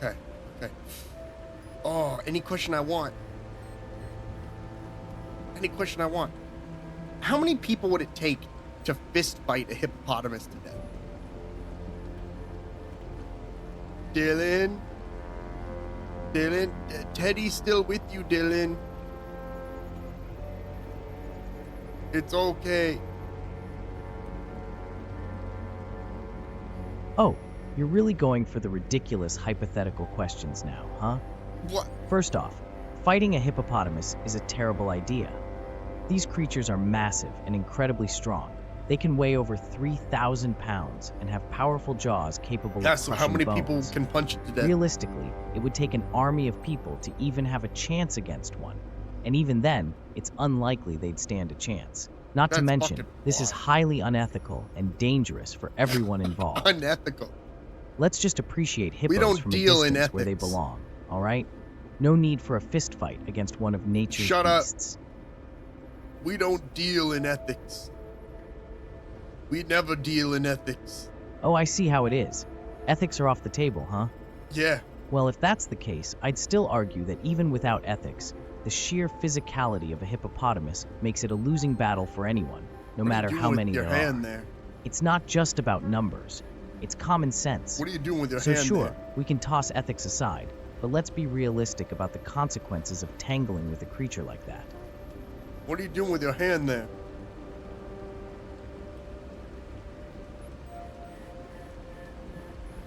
Okay. Okay. Oh, any question I want. Any question I want. How many people would it take to fist fight a hippopotamus to death? Dylan? Dylan? Teddy's still with you, Dylan. It's okay. Oh, you're really going for the ridiculous hypothetical questions now, huh? What? First off, fighting a hippopotamus is a terrible idea. These creatures are massive and incredibly strong. They can weigh over 3,000 pounds and have powerful jaws capable Yeah, of so crushing how many bones. people can punch it to death? Realistically, it would take an army of people to even have a chance against one. And even then, it's unlikely they'd stand a chance. Not to That's mention, fucking this is wild. highly unethical and dangerous for everyone involved. Unethical. Let's just appreciate We hippos don't from a deal in distance where they ethics. belong, all right? No need for a fist fight against one of nature's Shut up. beasts. We don't deal in ethics. We never deal in ethics. Oh, I see how it is. Ethics are off the table, huh? Yeah. Well, if that's the case, I'd still argue that even without ethics, the sheer physicality of a hippopotamus makes it a losing battle for anyone, no matter What are you how doing many with your there hand are. there? It's not just about numbers. It's common sense. What are you doing with your So hand sure, there? we can toss ethics aside, but let's be realistic about the consequences of tangling with a creature like that. What are you doing with your hand there?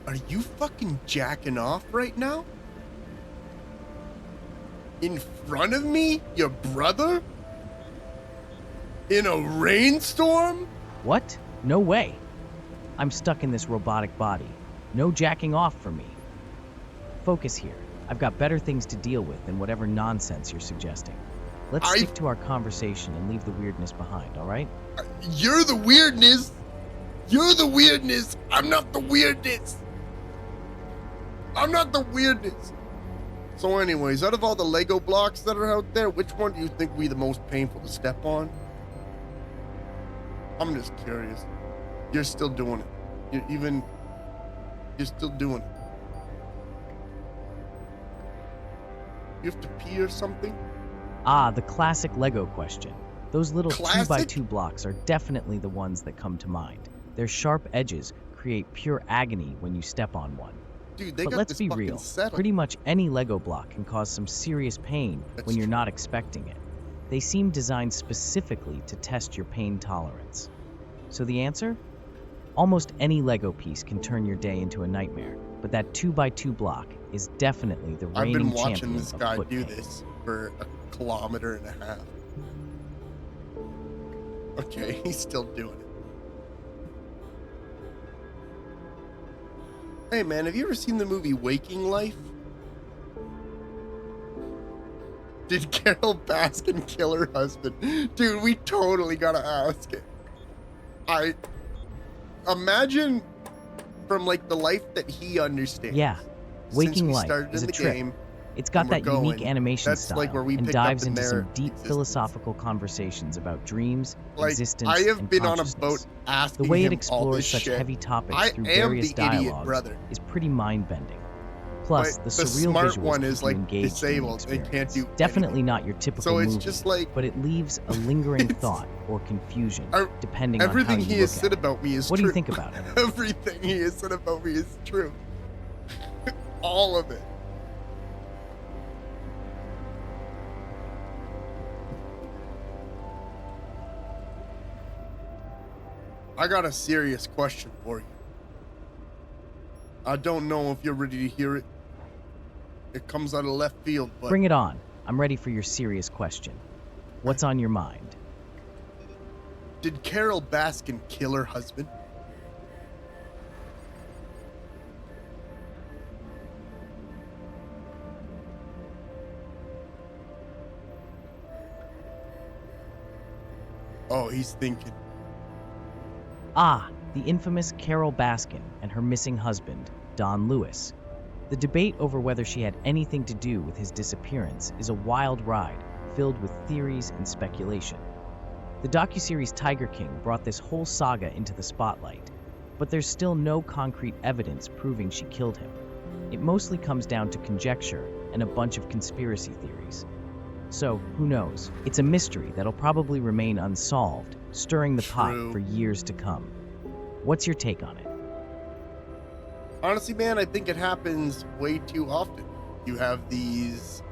Are you fucking jacking off right now? In front of me? Your brother? In a rainstorm? What? No way. I'm stuck in this robotic body. No jacking off for me. Focus here. I've got better things to deal with than whatever nonsense you're suggesting. Let's stick to our conversation and leave the weirdness behind, all right? You're the weirdness. You're the weirdness. I'm not the weirdness. I'm not the weirdness. So anyways, out of all the Lego blocks that are out there, which one do you think would be the most painful to step on? I'm just curious. You're still doing it. You're still doing it. You have to pee or something? Ah, the classic Lego question. Those little Classic? 2x2 blocks are definitely the ones that come to mind. Their sharp edges create pure agony when you step on one. Dude, they But got let's this be fucking real. settled. Pretty much any Lego block can cause some serious pain That's when you're true. not expecting it. They seem designed specifically to test your pain tolerance. So the answer? Almost any Lego piece can turn your day into a nightmare, but that 2x2 block is definitely the I've reigning been watching champion this of guy foot do pain. this for a kilometer and a half. Okay, he's still doing it. Hey man, have you ever seen the movie Waking Life? Did Carol Baskin kill her husband? Dude, we totally gotta ask it. I imagine from like the life that he understands. Yeah, since Waking we Life started is in a the trip. game. It's got and we're that unique going. animation That's style like where we and picked up dives in into their some deep existence. philosophical conversations about dreams, Like, existence, I have and been on a consciousness. boat asking The way it him all explores this such shit. heavy topics I through am various the idiot dialogues brother. is pretty mind-bending. Plus, But the the surreal smart visuals one is keep you like engaged in the disabled and can't experience. do Definitely not your typical So it's movie, just like but it leaves a lingering It's- thought or confusion, I- depending on how everything you he look has at said it. about me is What true. do you think about it? Everything he has said about me is true. All of it. I got a serious question for you. I don't know if you're ready to hear it. It comes out of left field, but Bring it on. I'm ready for your serious question. What's on your mind? did Carol Baskin kill her husband? Oh, he's thinking. Ah, the infamous Carol Baskin and her missing husband, Don Lewis. The debate over whether she had anything to do with his disappearance is a wild ride filled with theories and speculation. The docuseries Tiger King brought this whole saga into the spotlight, but there's still no concrete evidence proving she killed him. it mostly comes down to conjecture and a bunch of conspiracy theories. So, who knows? It's a mystery that'll probably remain unsolved, stirring the pot True. for years to come. What's your take on it? Honestly, man, I think it happens way too often. You have these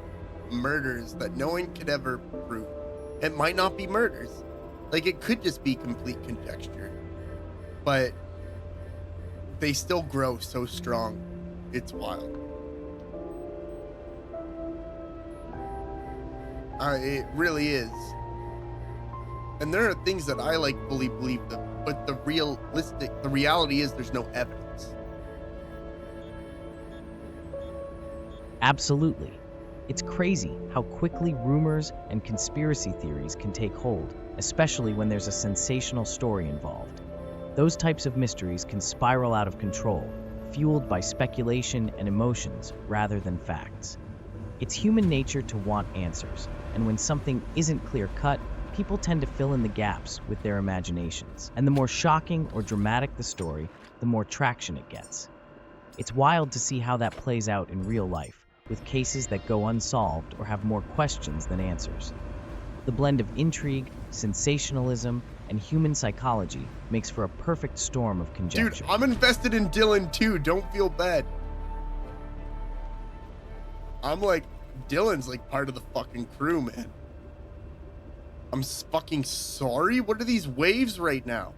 murders that no one could ever prove. It might not be murders. Like, it could just be complete conjecture. But they still grow so strong. It's wild. It really is. And there are things that I like fully believe them, but the reality is there's no evidence. Absolutely. It's crazy how quickly rumors and conspiracy theories can take hold, especially when there's a sensational story involved. Those types of mysteries can spiral out of control, fueled by speculation and emotions rather than facts. It's human nature to want answers, and when something isn't clear-cut, people tend to fill in the gaps with their imaginations. And the more shocking or dramatic the story, the more traction it gets. It's wild to see how that plays out in real life, with cases that go unsolved or have more questions than answers. The blend of intrigue, sensationalism, and human psychology makes for a perfect storm of conjecture. Dude, I'm invested in Dylan too. Don't feel bad. I'm like, Dylan's like part of the fucking crew, man. I'm fucking sorry. What are these waves right now?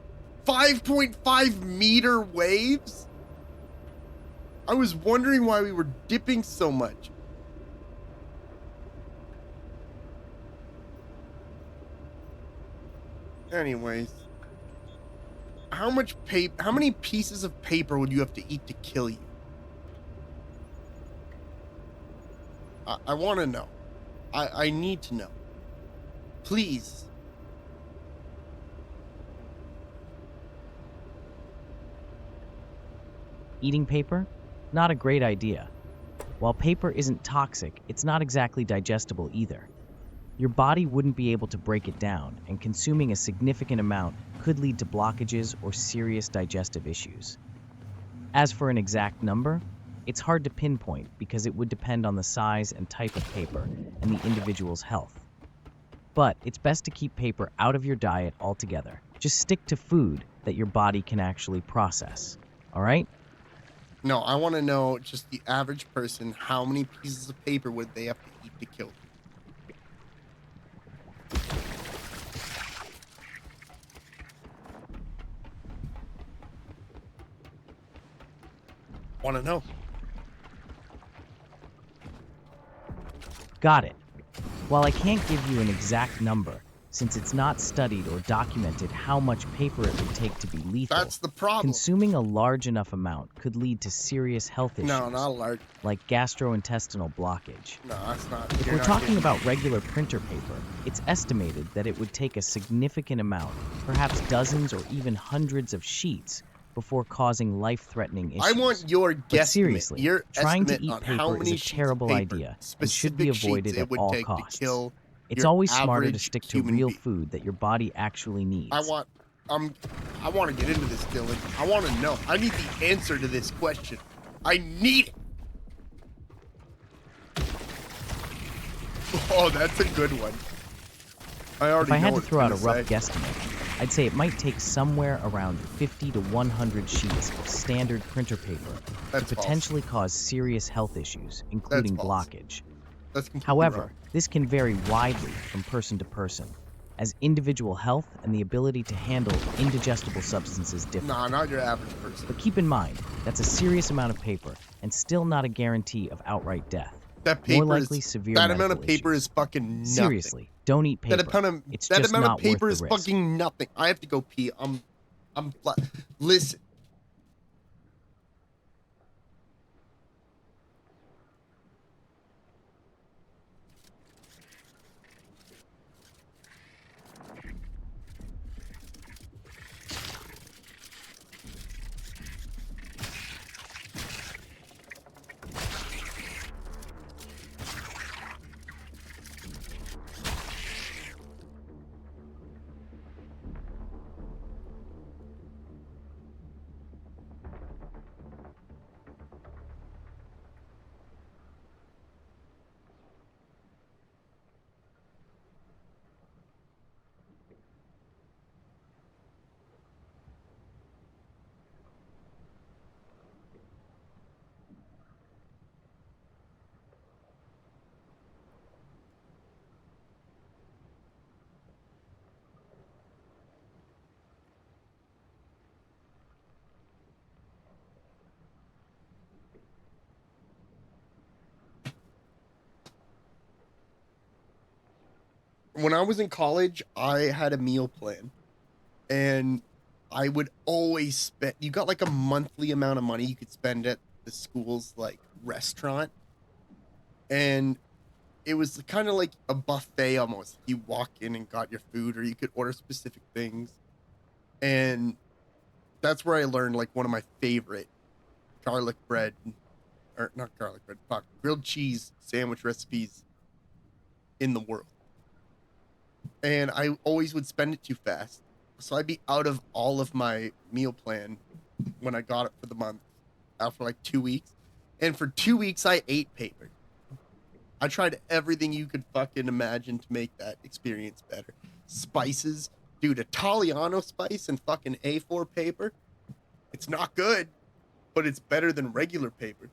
5.5 meter waves? I was wondering why we were dipping so much. Anyways, how many pieces of paper would you have to eat to kill you? I want to know. I need to know. Please. Eating paper? Not a great idea. While paper isn't toxic, it's not exactly digestible either. Your body wouldn't be able to break it down, and consuming a significant amount could lead to blockages or serious digestive issues. As for an exact number, it's hard to pinpoint because it would depend on the size and type of paper and the individual's health. But it's best to keep paper out of your diet altogether. Just stick to food that your body can actually process. All right? No, I want to know just the average person, how many pieces of paper would they have to eat to kill you? Want to know? Got it. While I can't give you an exact number, since it's not studied or documented how much paper it would take to be lethal, That's the problem. consuming a large enough amount could lead to serious health issues, No, not large. like gastrointestinal blockage. No, that's not. If we're talking about regular printer paper, it's estimated that it would take a significant amount, perhaps dozens or even hundreds of sheets, before causing life-threatening issues. I want your But guesstimate. seriously, Your trying to estimate eat on how paper is many a sheets of terrible paper, idea and should be specific sheets avoided it at would all take costs. to kill It's your always smarter to average stick to human real being. food that your body actually needs. I want to get into this, Dylan. I want to know. I need the answer to this question. I need it. Oh, that's a good one. I already If I know had to what it's throw out a gonna rough say. guesstimate, I'd say it might take somewhere around 50 to 100 sheets of standard printer paper That's to false. potentially cause serious health issues, including false. blockage. That's completely However, wrong. this can vary widely from person to person, as individual health and the ability to handle indigestible substances differ. Nah, not your average person. But keep in mind, that's a serious amount of paper, and still not a guarantee of outright death. That paper More likely is severe that amount of medical paper issues. is fucking nothing. Seriously, don't eat paper. It's That just amount not of paper worth is the risk. fucking nothing. I have to go pee. Listen. When I was in college, I had a meal plan, and I would always spend. You got like a monthly amount of money you could spend at the school's like restaurant, and it was kind of like a buffet almost. You walk in and got your food, or you could order specific things, and that's where I learned like one of my favorite garlic bread, or not garlic bread, fuck, grilled cheese sandwich recipes in the world. And I always would spend it too fast. So I'd be out of all of my meal plan when I got it for the month after like 2 weeks. And for 2 weeks, I ate paper. I tried everything you could fucking imagine to make that experience better. Spices, dude, Italiano spice and fucking A4 paper. It's not good, but it's better than regular paper.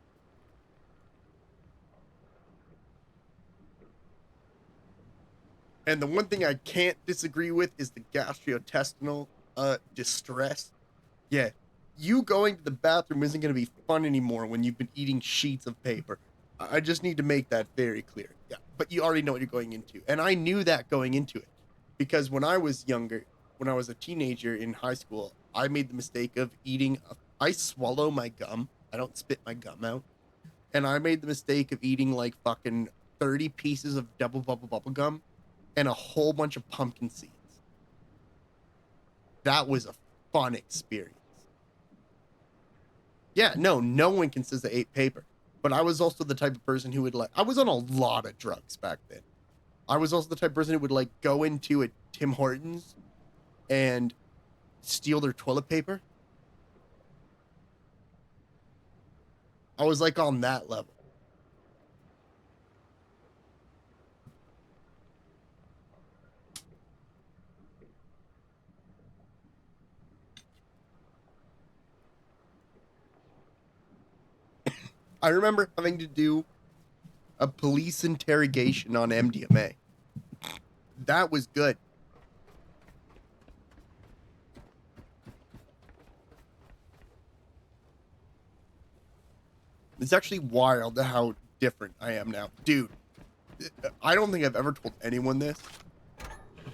And the one thing I can't disagree with is the gastrointestinal distress. Yeah, you going to the bathroom isn't going to be fun anymore when you've been eating sheets of paper. I just need to make that very clear. Yeah, but you already know what you're going into. And I knew that going into it because when I was younger, when I was a teenager in high school, I made the mistake of I swallow my gum. I don't spit my gum out. And I made the mistake of eating like fucking 30 pieces of double bubble gum and a whole bunch of pumpkin seeds. That was a fun experience. Yeah, no one can say they ate paper. But I was also the type of person who would like, I was on a lot of drugs back then. I was also the type of person who would like go into a Tim Hortons and steal their toilet paper. I was like on that level. I remember having to do a police interrogation on MDMA. That was good. It's actually wild how different I am now. Dude, I don't think I've ever told anyone this,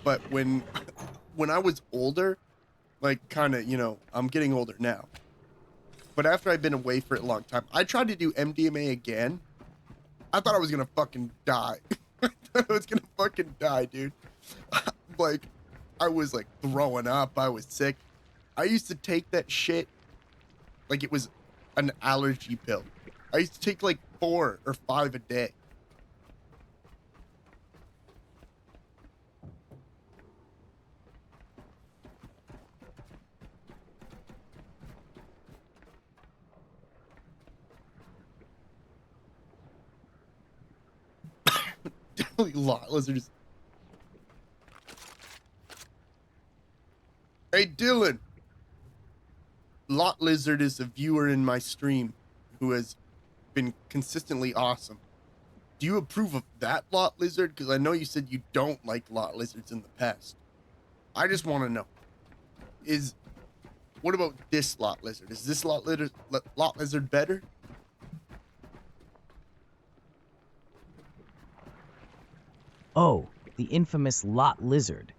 but when I was older, like kind of, I'm getting older now. But after I've been away for a long time, I tried to do MDMA again. I thought I was gonna fucking die. I thought I was gonna fucking die, dude. Like, I was like throwing up. I was sick. I used to take that shit like it was an allergy pill. I used to take like 4 or 5 a day. Definitely lot lizards. Hey Dylan, Lot Lizard is a viewer in my stream who has been consistently awesome. Do you approve of that Lot Lizard? Because I know you said you don't like Lot Lizards in the past. I just want to know, what about this Lot Lizard? Is this Lot Lizard better? Oh, the infamous lot lizard.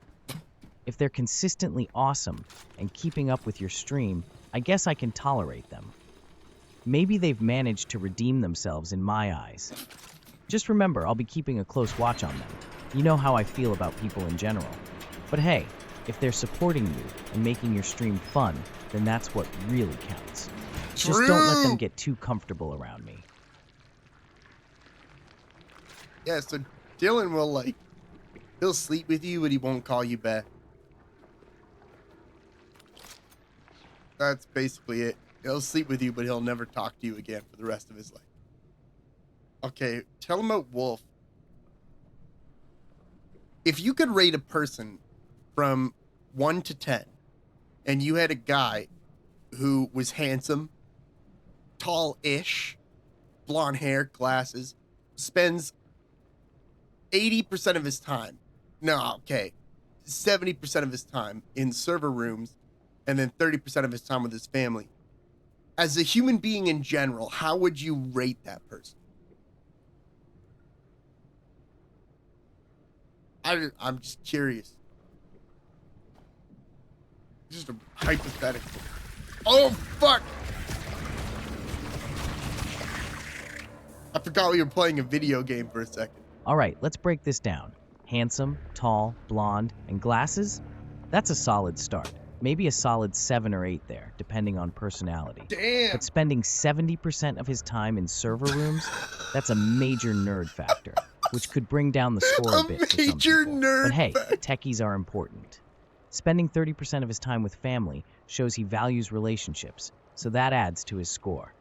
If they're consistently awesome and keeping up with your stream, I guess I can tolerate them. Maybe they've managed to redeem themselves in my eyes. Just remember, I'll be keeping a close watch on them. You know how I feel about people in general. But hey, if they're supporting you and making your stream fun, then that's what really counts. Just don't let them get too comfortable around me. Yeah, so Dylan will he'll sleep with you, but he won't call you back. That's basically it. He'll sleep with you, but he'll never talk to you again for the rest of his life. Okay, tell him about Wolf. If you could rate a person from 1 to 10, and you had a guy who was handsome, tall-ish, blonde hair, glasses, spends 80% of his time, 70% of his time in server rooms, and then 30% of his time with his family. As a human being in general, how would you rate that person? I'm just curious. Just a hypothetical. Oh, fuck! I forgot we were playing a video game for a second. All right, let's break this down. Handsome, tall, blonde, and glasses? That's a solid start. Maybe a solid 7 or 8 there, depending on personality. Damn! But spending 70% of his time in server rooms, that's a major nerd factor, which could bring down the score a bit for some major people. nerd But hey, factor. techies are important. Spending 30% of his time with family shows he values relationships, so that adds to his score.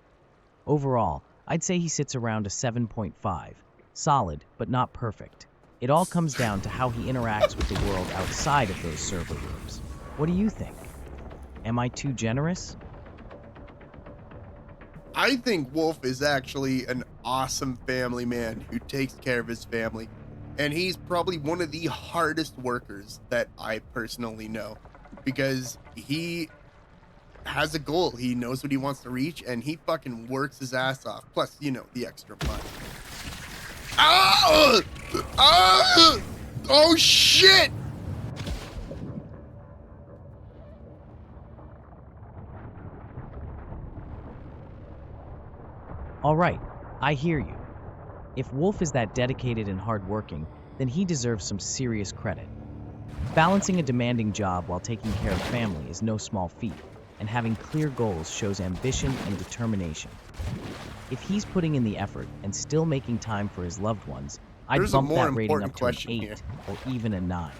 Overall, I'd say he sits around a 7.5. Solid, but not perfect. It all comes down to how he interacts with the world outside of those server rooms. What do you think? Am I too generous? I think Wolf is actually an awesome family man who takes care of his family. And he's probably one of the hardest workers that I personally know. Because he has a goal. He knows what he wants to reach, and he fucking works his ass off. Plus, you know, the extra money. Ah! Ah! Oh, shit! All right, I hear you. If Wolf is that dedicated and hardworking, then he deserves some serious credit. Balancing a demanding job while taking care of family is no small feat, and having clear goals shows ambition and determination. If he's putting in the effort and still making time for his loved ones, I'd There's a bump more that rating important up to an question 8 here. or even a 9.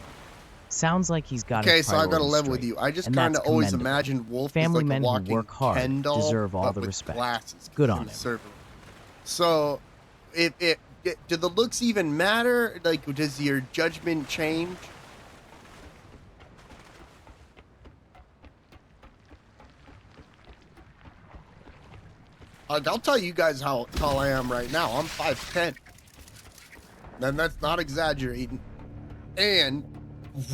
Sounds like he's got Okay, his so I gotta priorities level with straight, you. I just and kind of that's always commendable. imagined Wolf Family as like men a who walking work hard Ken doll, deserve all but the with respect. glasses. Good in on the him. server. So, do the looks even matter? Like, does your judgment change? Like, I'll tell you guys how tall I am right now. I'm 5'10". And that's not exaggerating. And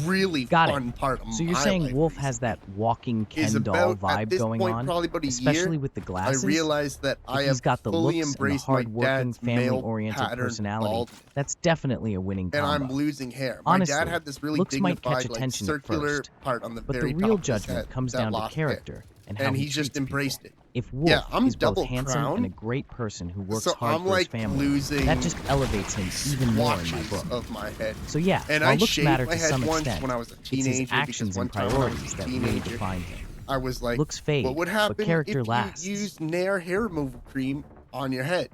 really Got it. fun part of So you're my saying life Wolf has that walking is Ken doll about, at vibe this going point, on, probably about a especially year, with the I glasses? realized that I If have he's got the fully looks and the embraced my hard-working, dad's family-oriented male pattern personality, baldness. that's definitely a winning And combo. I'm losing hair. My Honestly, dad had this really looks might catch dignified, like, attention at circular first, part on the but the very real top of his judgment head comes that down to lost hair. character and how And he he's just treats people. embraced it. If Wolf Yeah, I'm is both double handsome crowned, and a great person who works so hard I'm for his like family, losing that just elevates him even more in my swatches book. of my head. So yeah, And while I looks shaved matter my to head some once extent, when I was a it's his teenager, because actions one and time when I was priorities a that really teenager, define him. I was like, Looks fade, what would but happen character if lasts. you used Nair hair removal cream on your head?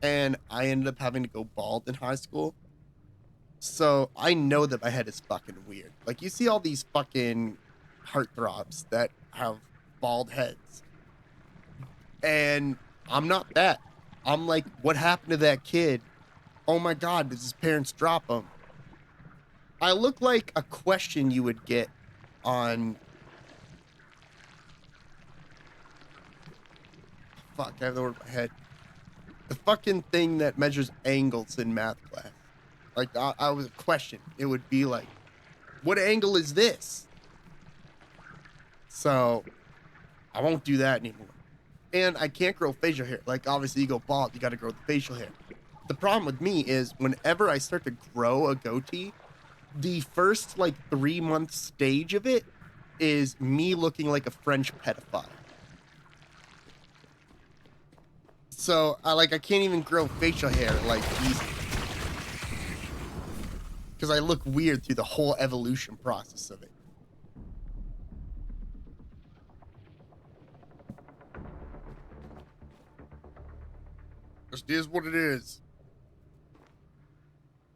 And I ended up having to go bald in high school. So I know that my head is fucking weird. Like, you see all these fucking heartthrobs that have bald heads. And I'm not that. I'm like, what happened to that kid? Oh my God, did his parents drop him? I look like a question you would get on... Fuck, I have the word in my head. The fucking thing that measures angles in math class. Like, I was a question. It would be like, what angle is this? So, I won't do that anymore. And I can't grow facial hair. Like, obviously, you go bald, you gotta grow the facial hair. The problem with me is, whenever I start to grow a goatee, the first, like, 3-month stage of it is me looking like a French pedophile. So, I can't even grow facial hair, like, easy. Because I look weird through the whole evolution process of it. Just is what it is.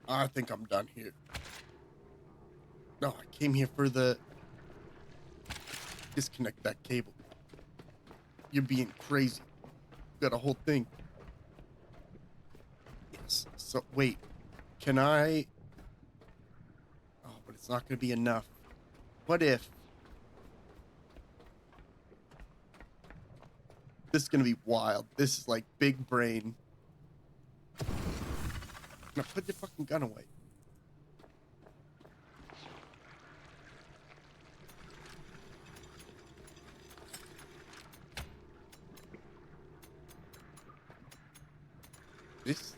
I think I'm done here. No, I came here for the... Disconnect that cable. You're being crazy. Got a whole thing. Yes. So, wait. Can I... Oh, but it's not going to be enough. What if... This is going to be wild. This is like big brain. Now put the fucking gun away. This...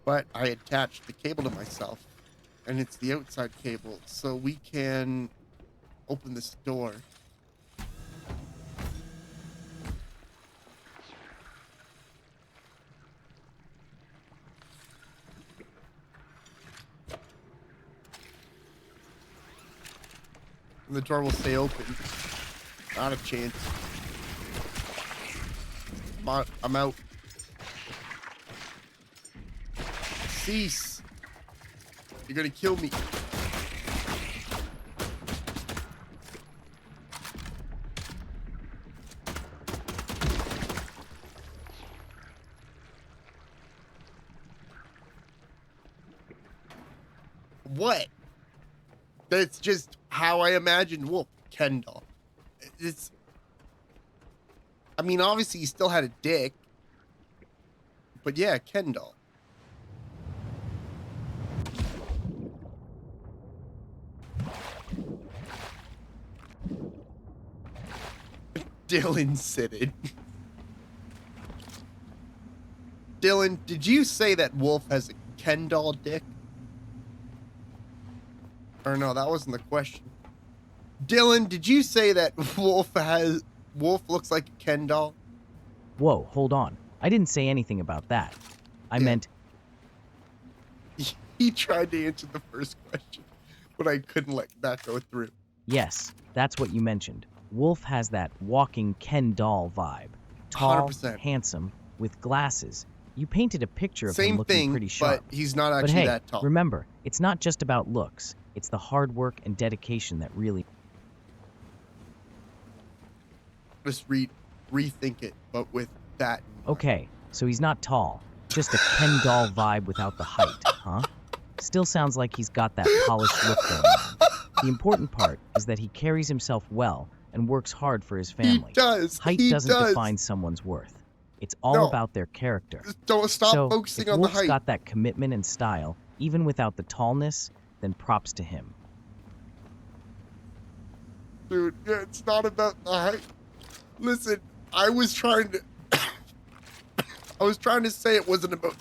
but I attached the cable to myself, and it's the outside cable, so we can open this door. And the door will stay open. Not a chance. I'm out. Cease. You're gonna kill me. What? That's just how I imagined Wolf. Kendall. It's... I mean, obviously he still had a dick. But yeah, Kendall. Dylan Sidden. Dylan, did you say that Wolf has a Ken doll dick? Or no, that wasn't the question. Dylan, did you say that Wolf looks like a Ken doll? Whoa, hold on. I didn't say anything about that. I meant... He tried to answer the first question, but I couldn't let that go through. Yes, that's what you mentioned. Wolf has that walking Ken doll vibe. Tall, 100%. handsome, with glasses. You painted a picture of him Same looking thing, pretty sharp. but he's not But actually hey, that tall. remember, it's not just about looks. It's the hard work and dedication that really... Just rethink it, but with that. Okay, so he's not tall. Just a Ken doll vibe without the height, huh? Still sounds like he's got that polished look going on. The important part is that he carries himself well and works hard for his family. He does. Height doesn't define someone's worth. It's all about their character. Don't stop focusing on the height. If Wolf's got that commitment and style, even without the tallness, then props to him. Dude, it's not about the height. Listen, I was trying to say it wasn't about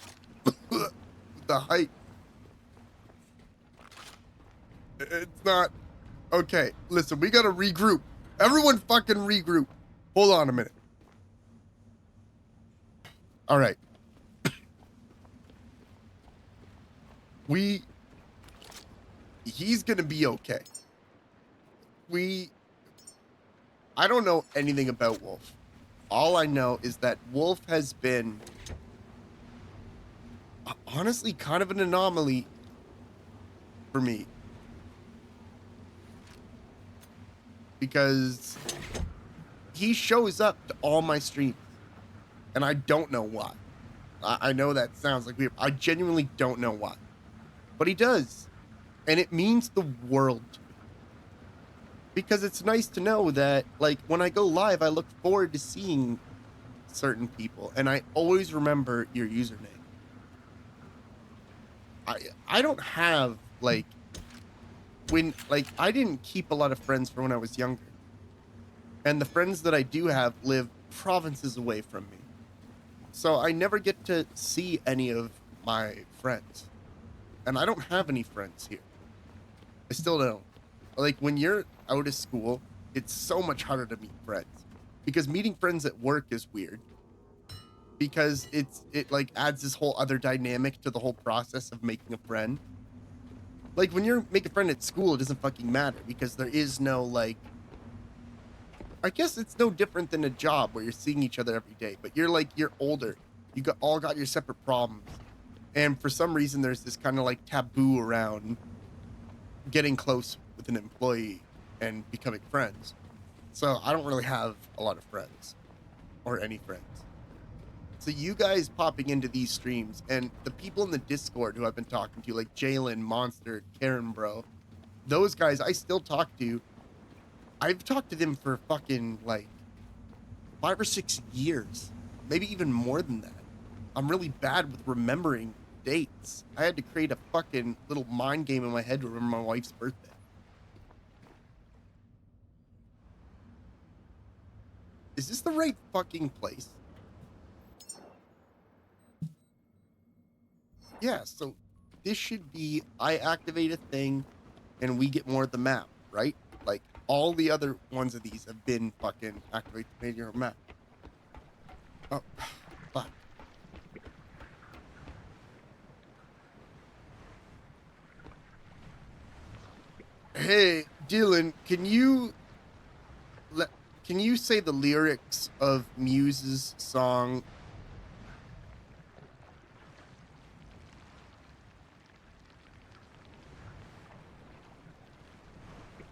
the height. It's not. Okay, listen, we gotta regroup. Everyone fucking regroup. Hold on a minute. All right. He's gonna be okay. I don't know anything about Wolf. All I know is that Wolf has been honestly kind of an anomaly for me. Because he shows up to all my streams. And I don't know why. I know that sounds like weird. I genuinely don't know why. But he does. And it means the world to me. Because it's nice to know that, like, when I go live, I look forward to seeing certain people. And I always remember your username. I don't have, like, I didn't keep a lot of friends from when I was younger. And the friends that I do have live provinces away from me. So I never get to see any of my friends. And I don't have any friends here. I still don't. Like, when you're out of school, it's so much harder to meet friends. Because meeting friends at work is weird. Because it like adds this whole other dynamic to the whole process of making a friend. Like, when you make a friend at school, it doesn't fucking matter. Because there is no, like... I guess it's no different than a job where you're seeing each other every day. But you're older. You all got your separate problems. And for some reason, there's this kind of, like, taboo around getting close with an employee and becoming friends. So I don't really have a lot of friends. Or any friends. So you guys popping into these streams, and the people in the Discord who I've been talking to, like Jalen, Monster, Karen, bro, those guys I still talk to. I've talked to them for fucking, like, 5 or 6 years. Maybe even more than that. I'm really bad with remembering dates. I had to create a fucking little mind game in my head to remember my wife's birthday. Is this the right fucking place? Yeah, so this should be I activate a thing and we get more of the map, right? Like all the other ones of these have been fucking activate the major map. Oh, fuck. Hey, Dylan, let can you say the lyrics of Muse's song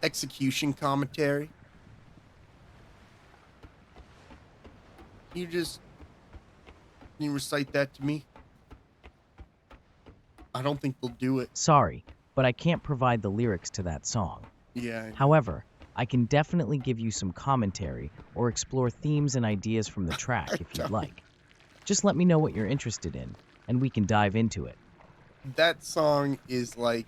Execution Commentary? Can you recite that to me? I don't think they'll do it. Sorry, but I can't provide the lyrics to that song. Yeah, I know. However, I can definitely give you some commentary or explore themes and ideas from the track I if you'd don't. like. Just let me know what you're interested in, and we can dive into it. That song is like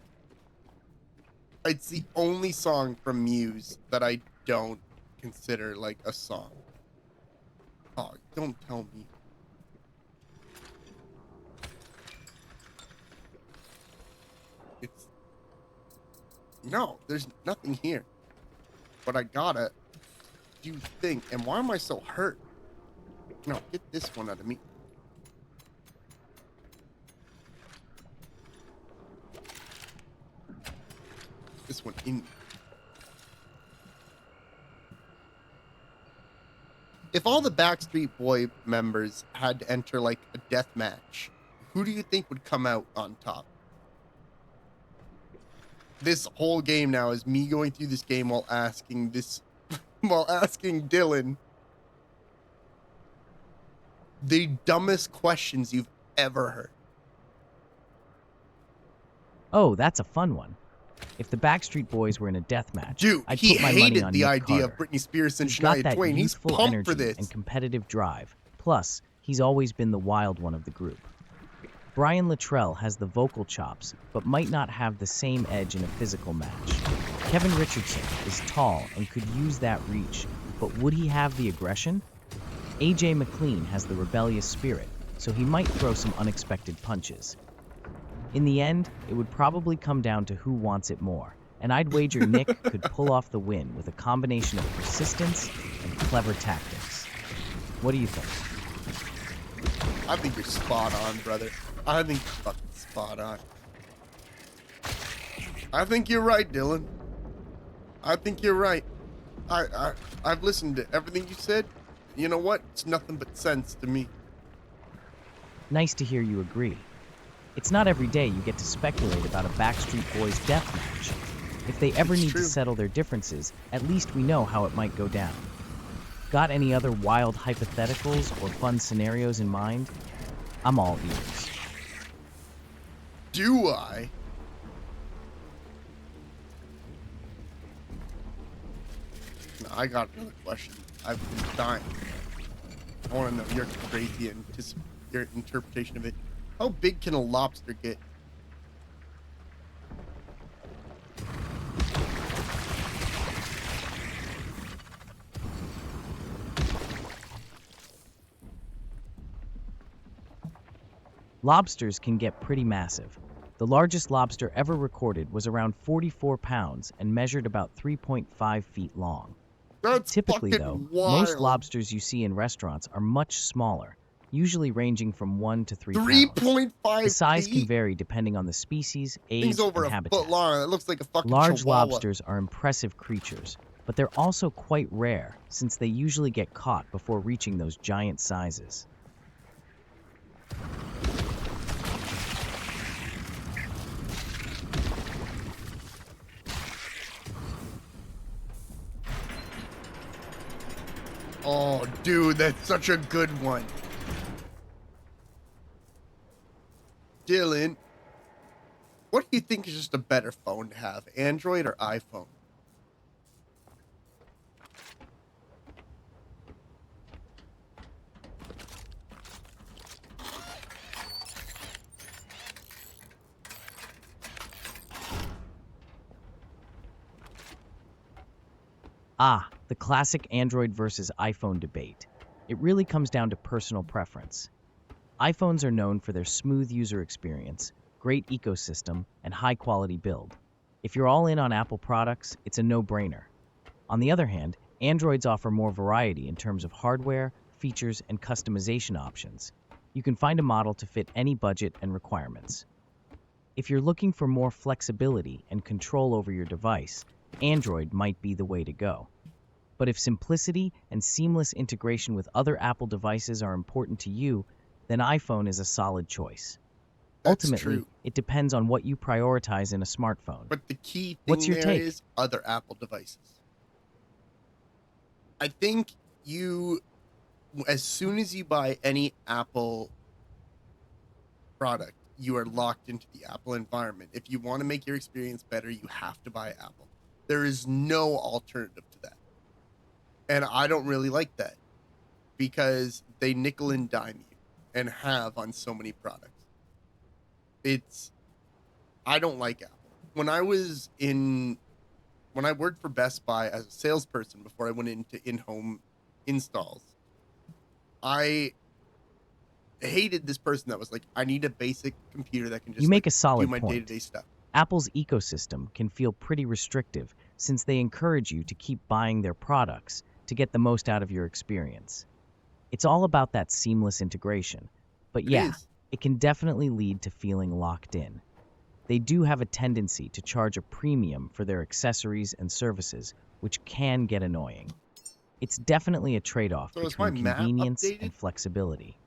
it's the only song from Muse that I don't consider like a song. Oh, don't tell me. It's no, there's nothing here. But I gotta do thing. And why am I so hurt? No, get this one out of me. This one in. If all the Backstreet Boy members had to enter like a death match, who do you think would come out on top? This whole game now is me going through this game while asking Dylan the dumbest questions you've ever heard. Oh, that's a fun one. If the Backstreet Boys were in a death match, Dude, I'd he put my money hated on the Nick idea Carter. of Britney Spears and He's got Shania that Twain. He's youthful pumped energy for this. and competitive drive. Plus, he's always been the wild one of the group. Brian Luttrell has the vocal chops, but might not have the same edge in a physical match. Kevin Richardson is tall and could use that reach, but would he have the aggression? AJ McLean has the rebellious spirit, so he might throw some unexpected punches. In the end, it would probably come down to who wants it more, and I'd wager Nick could pull off the win with a combination of persistence and clever tactics. What do you think? I think you're spot on, brother. I think you're fucking spot on. I think you're right, Dylan. I think you're right. I've listened to everything you said. You know what? It's nothing but sense to me. Nice to hear you agree. It's not every day you get to speculate about a Backstreet Boys death match. If they ever It's need true. to settle their differences, at least we know how it might go down. Got any other wild hypotheticals or fun scenarios in mind? I'm all ears. Do I? No, I got another question. I've been dying. I want to know your crazy and your interpretation of it. How big can a lobster get? Lobsters can get pretty massive. The largest lobster ever recorded was around 44 pounds and measured about 3.5 feet long. That's Typically, fucking though, wild. most lobsters you see in restaurants are much smaller, usually ranging from 1 to 3 pounds. 3.5 The size feet? can vary depending on the species, age, Thing's over and a habitat. foot long. It looks like a fucking Large chihuahua. lobsters are impressive creatures, but they're also quite rare since they usually get caught before reaching those giant sizes. Oh, dude, that's such a good one. Dylan, what do you think is just a better phone to have, Android or iPhone? Ah, the classic Android versus iPhone debate. It really comes down to personal preference. iPhones are known for their smooth user experience, great ecosystem, and high-quality build. If you're all in on Apple products, it's a no-brainer. On the other hand, Androids offer more variety in terms of hardware, features, and customization options. You can find a model to fit any budget and requirements. If you're looking for more flexibility and control over your device, Android might be the way to go. But if simplicity and seamless integration with other Apple devices are important to you, then iPhone is a solid choice. That's Ultimately, true. it depends on what you prioritize in a smartphone. But the key What's thing your there take? is other Apple devices. I think as soon as you buy any Apple product, you are locked into the Apple environment. If you want to make your experience better, you have to buy Apple. There is no alternative to that. And I don't really like that because they nickel and dime you and have on so many products. I don't like Apple. When I worked for Best Buy as a salesperson before I went into in-home installs, I hated this person that was like, I need a basic computer that can just You make like a do solid my point. day-to-day stuff. Apple's ecosystem can feel pretty restrictive since they encourage you to keep buying their products to get the most out of your experience. It's all about that seamless integration. But It yeah, is. it can definitely lead to feeling locked in. They do have a tendency to charge a premium for their accessories and services, which can get annoying. It's definitely a trade-off So is my between map convenience updated? and flexibility.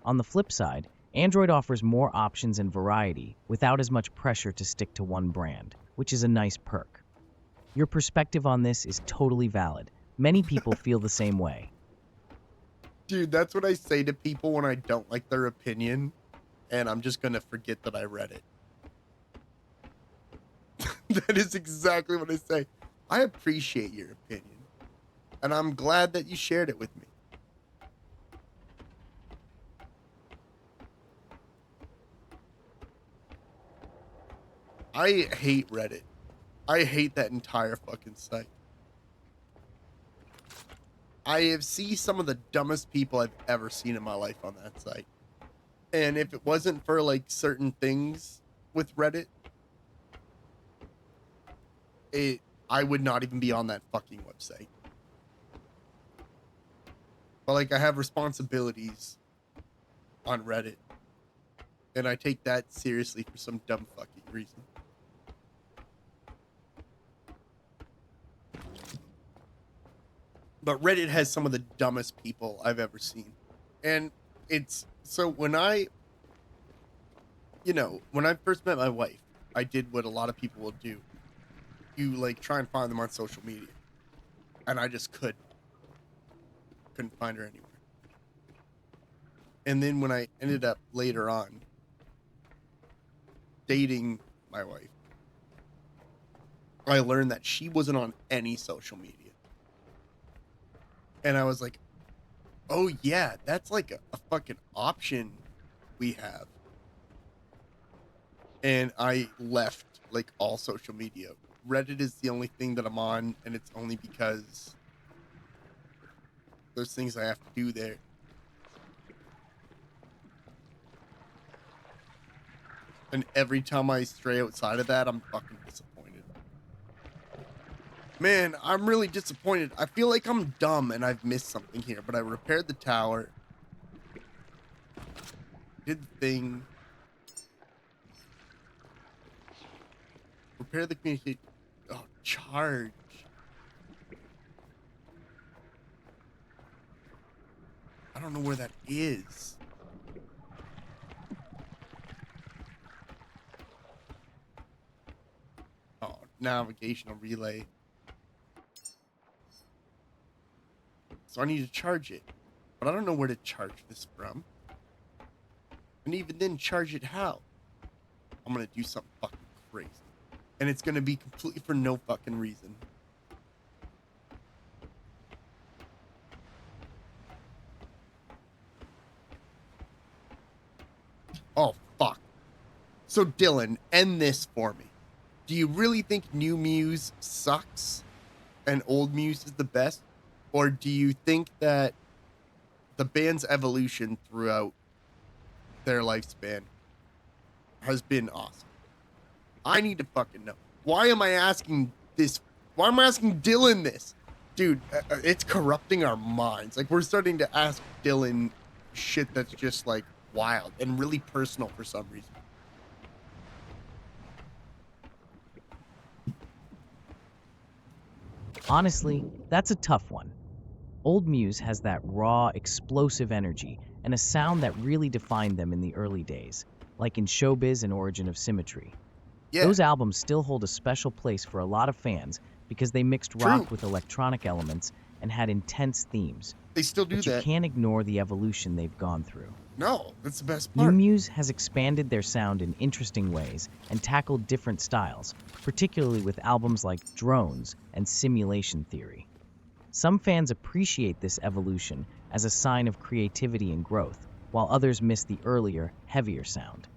On the flip side, Android offers more options and variety without as much pressure to stick to one brand, which is a nice perk. Your perspective on this is totally valid. Many people feel the same way. Dude, that's what I say to people when I don't like their opinion, and I'm just going to forget that I read it. That is exactly what I say. I appreciate your opinion, and I'm glad that you shared it with me. I hate Reddit. I hate that entire fucking site. I have seen some of the dumbest people I've ever seen in my life on that site. And if it wasn't for like certain things with Reddit, I would not even be on that fucking website. But like I have responsibilities on Reddit, and I take that seriously for some dumb fucking reason. But Reddit has some of the dumbest people I've ever seen. And it's so when I first met my wife, I did what a lot of people will do. You like try and find them on social media. And I just couldn't find her anywhere. And then when I ended up later on dating my wife, I learned that she wasn't on any social media. And I was like, oh yeah, that's like a fucking option we have. And I left like all social media. Reddit is the only thing that I'm on, and it's only because there's things I have to do there. And every time I stray outside of that, I'm fucking disappointed. Man, I'm really disappointed. I feel like I'm dumb and I've missed something here, but I repaired the tower. Did the thing. Repair the communication. Oh, charge. I don't know where that is. Oh, navigational relay. So I need to charge it. But I don't know where to charge this from. And even then, charge it how? I'm going to do something fucking crazy. And it's going to be completely for no fucking reason. Oh, fuck. So, Dylan, end this for me. Do you really think new Muse sucks and old Muse is the best? Or do you think that the band's evolution throughout their lifespan has been awesome. I need to fucking know. Why am I asking this? Why am I asking Dylan this? Dude, it's corrupting our minds. Like, we're starting to ask Dylan shit that's just, like, wild and really personal for some reason. Honestly, that's a tough one. Old Muse has that raw, explosive energy and a sound that really defined them in the early days, like in Showbiz and Origin of Symmetry. Yeah, Those albums still hold a special place for a lot of fans because they mixed rock true. with electronic elements and had intense themes. They still do But you that. can't ignore the evolution they've gone through. No, that's the best New part. Muse has expanded their sound in interesting ways and tackled different styles, particularly with albums like Drones and Simulation Theory. Some fans appreciate this evolution as a sign of creativity and growth, while others miss the earlier, heavier sound.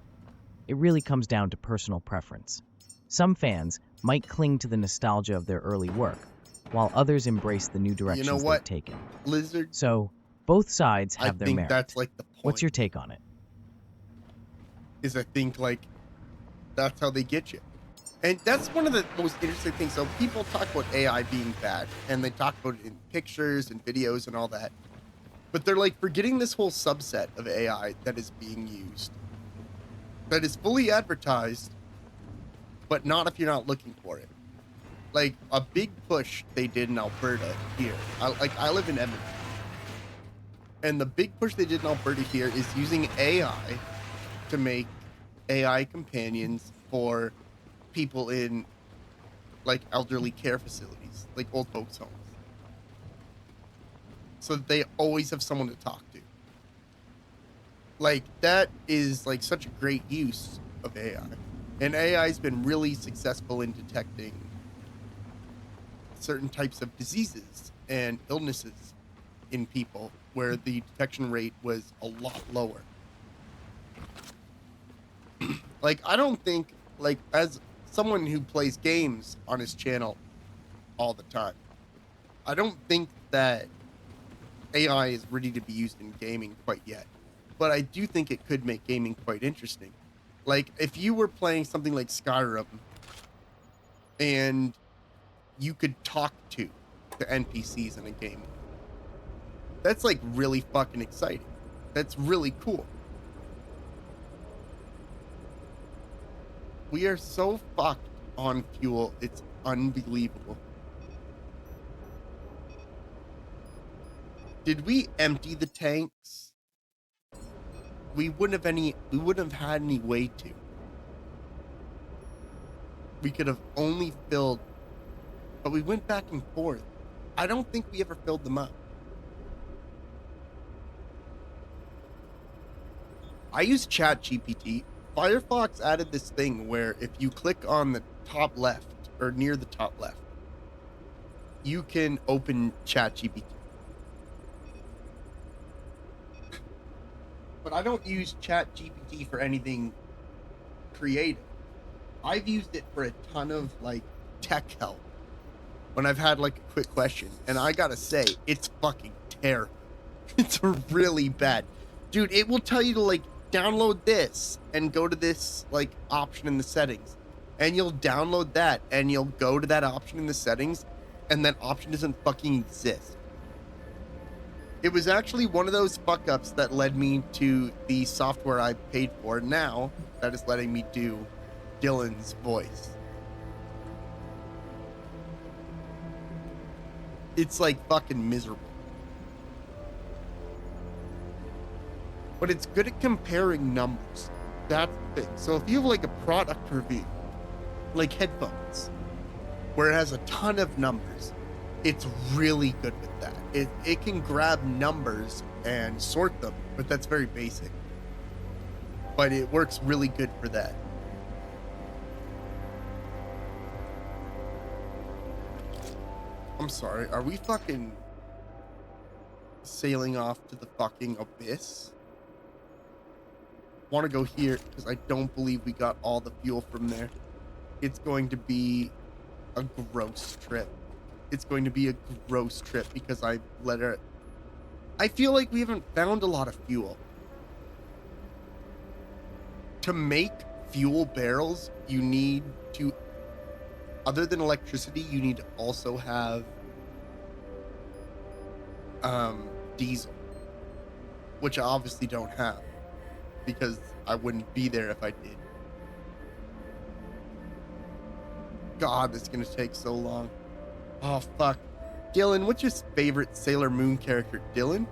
It really comes down to personal preference. Some fans might cling to the nostalgia of their early work, while others embrace the new directions what? they've taken. Lizard, So, both sides I have their think merit. that's like the point. What's your take on it? Is I think like that's how they get you. And that's one of the most interesting things. So people talk about AI being bad and they talk about it in pictures and videos and all that. But they're like forgetting this whole subset of AI that is being used. That is fully advertised, but not if you're not looking for it. Like a big push they did in Alberta here. I live in Edmonton. And the big push they did in Alberta here is using AI to make AI companions for people in like elderly care facilities, like old folks homes. So that they always have someone to talk to. Like that is like such a great use of AI. And AI has been really successful in detecting certain types of diseases and illnesses in people where the detection rate was a lot lower. Like, I don't think, like, as someone who plays games on his channel all the time, I don't think that AI is ready to be used in gaming quite yet. But I do think it could make gaming quite interesting. Like, if you were playing something like Skyrim and you could talk to the NPCs in a game, that's like really fucking exciting. That's really cool. We are so fucked on fuel. It's unbelievable. Did we empty the tanks? We wouldn't have had any way to. We could have only filled, but we went back and forth. I don't think we ever filled them up. I use ChatGPT. Firefox added this thing where if you click on the top left or near the top left, you can open ChatGPT. But I don't use ChatGPT for anything creative. I've used it for a ton of like tech help when I've had like a quick question, and I gotta say, it's fucking terrible. It's really bad. Dude, it will tell you to like download this and go to this like option in the settings, and you'll download that and you'll go to that option in the settings, and that option doesn't fucking exist. It was actually one of those fuck ups that led me to the software I paid for now that is letting me do Dylan's voice. It's like fucking miserable. But it's good at comparing numbers. That's the thing. So if you have like a product review, like headphones, where it has a ton of numbers, it's really good with that. It can grab numbers and sort them, but that's very basic. But it works really good for that. I'm sorry, are we fucking sailing off to the fucking abyss? Want to go here because I don't believe we got all the fuel from there. It's going to be a gross trip. It's going to be a gross trip because I let her. I feel like we haven't found a lot of fuel. to make fuel barrels, you need to, other than electricity, you need to also have diesel, which I obviously don't have because I wouldn't be there if I did. God, this is gonna take so long. Oh fuck. Dylan, what's your favorite Sailor Moon character? Dylan?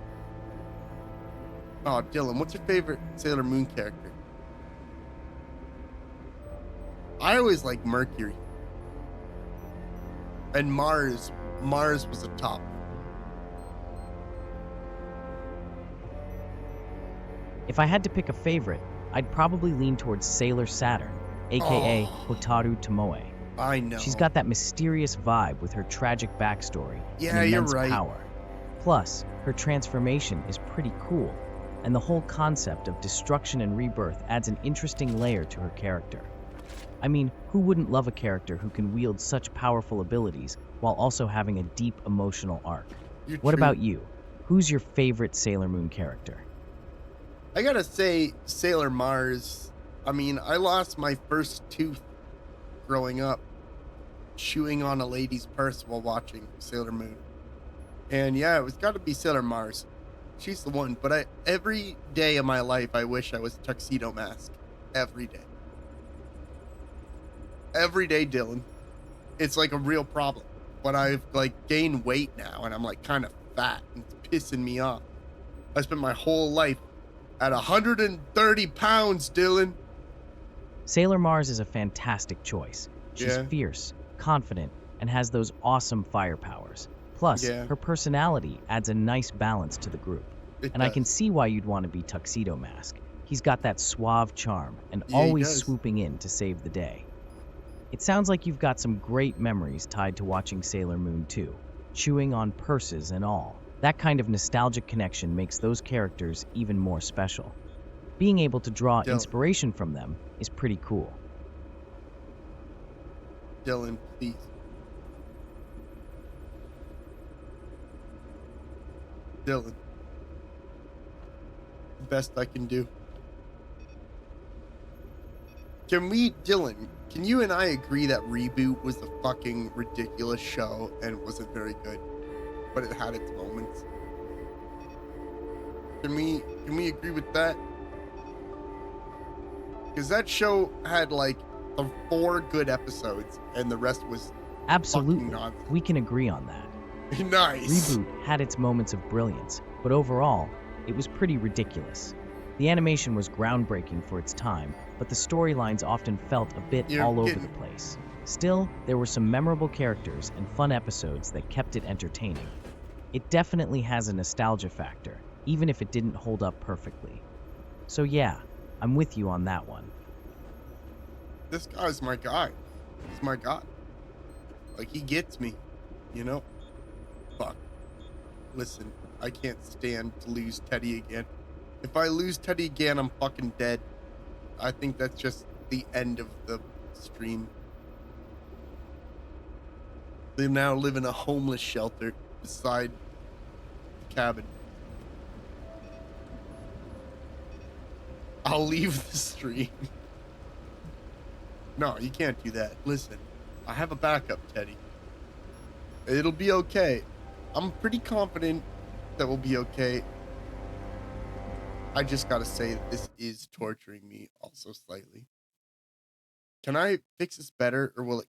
Oh, Dylan, what's your favorite Sailor Moon character? I always like Mercury. And Mars. Mars was a top. If I had to pick a favorite, I'd probably lean towards Sailor Saturn, aka Hotaru Tomoe. I know. She's got that mysterious vibe with her tragic backstory Yeah, and you're immense right. power. Plus, her transformation is pretty cool, and the whole concept of destruction and rebirth adds an interesting layer to her character. I mean, who wouldn't love a character who can wield such powerful abilities while also having a deep emotional arc? What about you? Who's your favorite Sailor Moon character? I gotta say, Sailor Mars. I mean, I lost my first tooth growing up chewing on a lady's purse while watching Sailor Moon. And yeah, it was gotta be Sailor Mars. She's the one. But every day of my life, I wish I was Tuxedo Mask. Every day. Every day, Dylan. It's like a real problem. But I've like gained weight now and I'm like kind of fat and it's pissing me off. I spent my whole life at 130 pounds, Dylan. Sailor Mars is a fantastic choice. She's fierce, confident, and has those awesome fire powers. Plus, her personality adds a nice balance to the group. I can see why you'd want to be Tuxedo Mask. He's got that suave charm and always swooping in to save the day. It sounds like you've got some great memories tied to watching Sailor Moon 2, chewing on purses and all. That kind of nostalgic connection makes those characters even more special. Being able to draw inspiration from them is pretty cool. Dylan, please. Dylan. The best I can do. Dylan, can you and I agree that Reboot was a fucking ridiculous show and wasn't very good, but it had its moments? Can we agree with that? Because that show had like 4 good episodes and the rest was absolutely nonsense. We can agree on that. Nice. Reboot had its moments of brilliance, but overall, it was pretty ridiculous. The animation was groundbreaking for its time, but the storylines often felt a bit all over the place. Still, there were some memorable characters and fun episodes that kept it entertaining. It definitely has a nostalgia factor, even if it didn't hold up perfectly. So yeah, I'm with you on that one. This guy's my guy. He's my guy. Like, he gets me, you know? Fuck. Listen, I can't stand to lose Teddy again. If I lose Teddy again, I'm fucking dead. I think that's just the end of the stream. They now live in a homeless shelter beside the cabin. I'll leave the stream. No, you can't do that. Listen, I have a backup, Teddy. It'll be okay. I'm pretty confident that we'll be okay. I just gotta say that this is torturing me also slightly. Can I fix this better or will it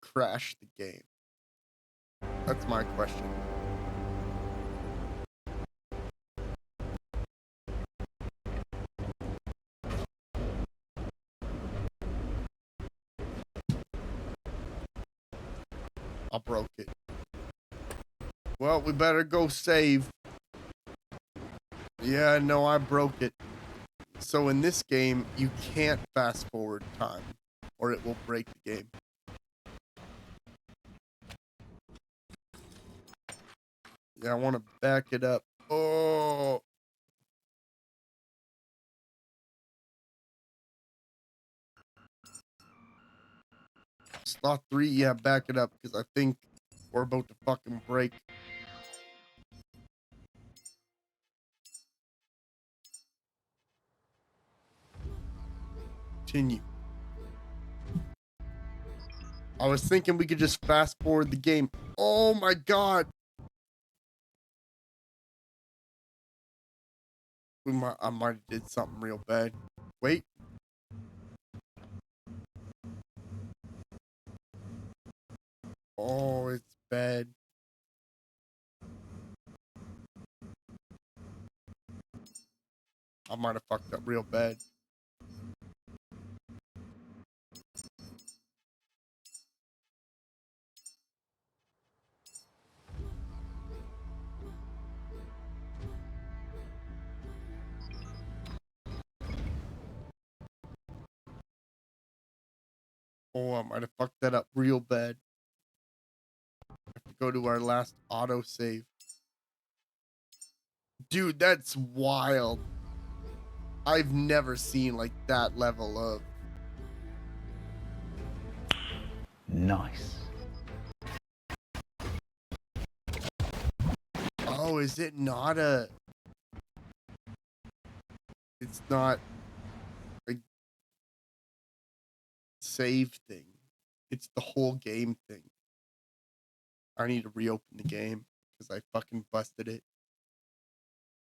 crash the game? That's my question. I broke it. Well, we better go save. Yeah, no, I broke it. So in this game, you can't fast forward time or it will break the game. Yeah, I want to back it up. Oh. Slot 3, yeah, back it up because I think we're about to fucking break. continue. I was thinking we could just fast forward the game. Oh my god. I might have did something real bad. Wait. Oh, it's bad. I might have fucked up real bad. Oh, I might have fucked that up real bad. Have to go to our last auto save. Dude, that's wild. I've never seen like that level of. Nice. Oh, is it not a. It's not a save thing. It's the whole game thing. I need to reopen the game because I fucking busted it.